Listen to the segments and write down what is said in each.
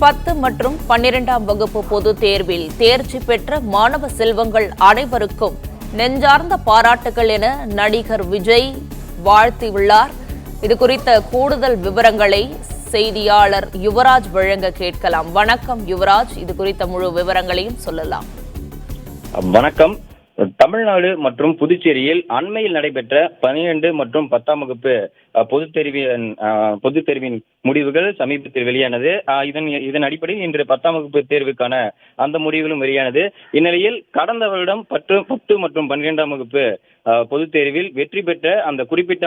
10 மற்றும் 12ஆம் வகுப்பு பொதுத் தேர்வில் தேர்ச்சி பெற்ற மாணவ செல்வங்கள் அனைவருக்கும் நெஞ்சார்ந்த பாராட்டுகள் என நடிகர் விஜய் வாழ்த்தியுள்ளார். இதுகுறித்த கூடுதல் விவரங்களை செய்தியாளர் யுவராஜ் வழங்க கேட்கலாம். வணக்கம் யுவராஜ், இது குறித்த முழு விவரங்களையும் சொல்லலாம். வணக்கம். தமிழ்நாடு மற்றும் புதுச்சேரியில் அண்மையில் நடைபெற்ற 12 மற்றும் 10ஆம் வகுப்பு பொதுத் தேர்வின் முடிவுகள் சமீபத்தில் வெளியானது. இதன் அடிப்படையில் இன்று 10ஆம் வகுப்பு தேர்வுக்கான அந்த முடிவுகளும் வெளியானது. இந்நிலையில் கடந்த வருடம் 10 மற்றும் 12ஆம் வகுப்பு பொதுத் தேர்வில் வெற்றி பெற்ற அந்த குறிப்பிட்ட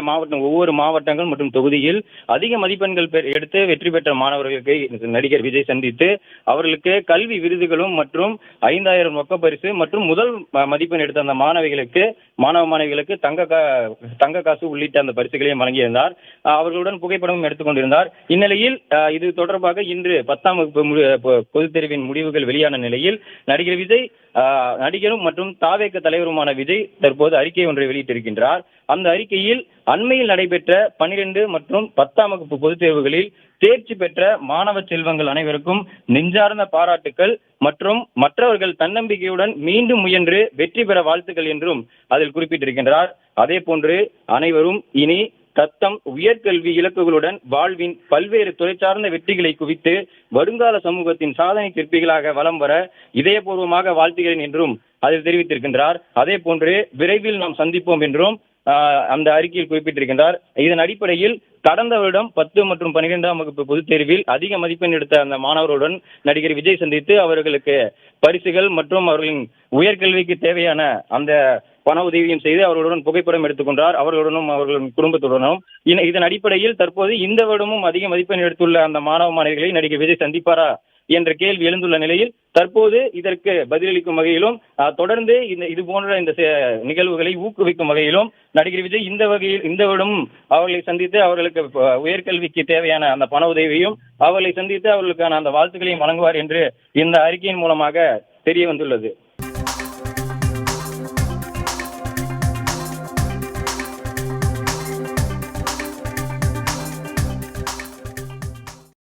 ஒவ்வொரு மாவட்டங்கள் மற்றும் தொகுதியில் அதிக மதிப்பெண்கள் எடுத்து வெற்றி பெற்ற மாணவர்களுக்கு நடிகர் விஜய் சந்தித்து அவர்களுக்கு கல்வி விருதுகளும் மற்றும் 5000 ரொக்க பரிசு மற்றும் முதல் மதிப்பெண் எடுத்த அந்த மாணவிகளுக்கு தங்க காசு உள்ளிட்ட அந்த பரிசுகளையும் வழங்கியிருந்தார். அவர்களுடன் புகைப்படமும் எடுத்துக் கொண்டிருந்தார். இந்நிலையில் இது தொடர்பாக இன்று 10ஆம் வகுப்பு பொதுத் தேர்வின் முடிவுகள் வெளியான நிலையில் நடிகர் விஜய் நடிகரும் மற்றும் தாவேக தலைவருமான விஜய் தற்போது அறிக்கை ஒன்றை வெளியிட்டிருக்கின்றார். அந்த அறிக்கையில் அண்மையில் நடைபெற்ற 12 மற்றும் 10ஆம் வகுப்பு பொதுத் தேர்வுகளில் தேர்ச்சி பெற்ற மாணவ செல்வங்கள் அனைவருக்கும் நெஞ்சார்ந்த பாராட்டுக்கள் மற்றும் மற்றவர்கள் தன்னம்பிக்கையுடன் மீண்டும் முயன்று வெற்றி பெற வாழ்த்துக்கள் என்றும் அதில் குறிப்பிட்டிருக்கின்றார். அதே போன்று அனைவரும் இனி தத்தம் உயர்கல்வி இலக்குகளுடன் வாழ்வின் பல்வேறு துறை சார்ந்த வெற்றிகளை குவித்து வருங்கால சமூகத்தின் சாதனை சிற்பிகளாக வலம் வர இதயபூர்வமாக வாழ்த்துகிறேன் என்றும் அதில் தெரிவித்திருக்கின்றார். அதே போன்று விரைவில் நாம் சந்திப்போம் என்றும் அந்த அறிக்கையில் குறிப்பிட்டிருக்கின்றார். இதன் அடிப்படையில் கடந்த வருடம் 10 மற்றும் 12ஆம் வகுப்பு பொதுத் தேர்வில் அதிக மதிப்பெண் எடுத்த அந்த மாணவர்களுடன் நடிகர் விஜய் சந்தித்து அவர்களுக்கு பரிசுகள் மற்றும் அவர்களின் உயர்கல்விக்கு தேவையான அந்த பண உதவியும் செய்து அவர்களுடன் புகைப்படம் எடுத்துக்கொண்டார். அவர்களுடனும் அவர்களின் குடும்பத்துடனும். இதன் அடிப்படையில் தற்போது இந்த வருடமும் அதிக மதிப்பெண் எடுத்துள்ள அந்த மாணவ மாணவிகளை நடிகர் விஜய் சந்திப்பாரா என்ற கேள்வி எழுந்துள்ள நிலையில் தற்போது இதற்கு பதிலளிக்கும் வகையிலும் தொடர்ந்து இது போன்ற இந்த நிகழ்வுகளை ஊக்குவிக்கும் வகையிலும் நடிகர் விஜய் இந்த வருடமும் அவர்களை சந்தித்து அவர்களுக்கு உயர்கல்விக்கு தேவையான அந்த பண உதவியும் அவர்களை சந்தித்து அவர்களுக்கான அந்த வாழ்த்துக்களையும் வழங்குவார் என்று இந்த அறிக்கையின் மூலமாக தெரிய வந்துள்ளது.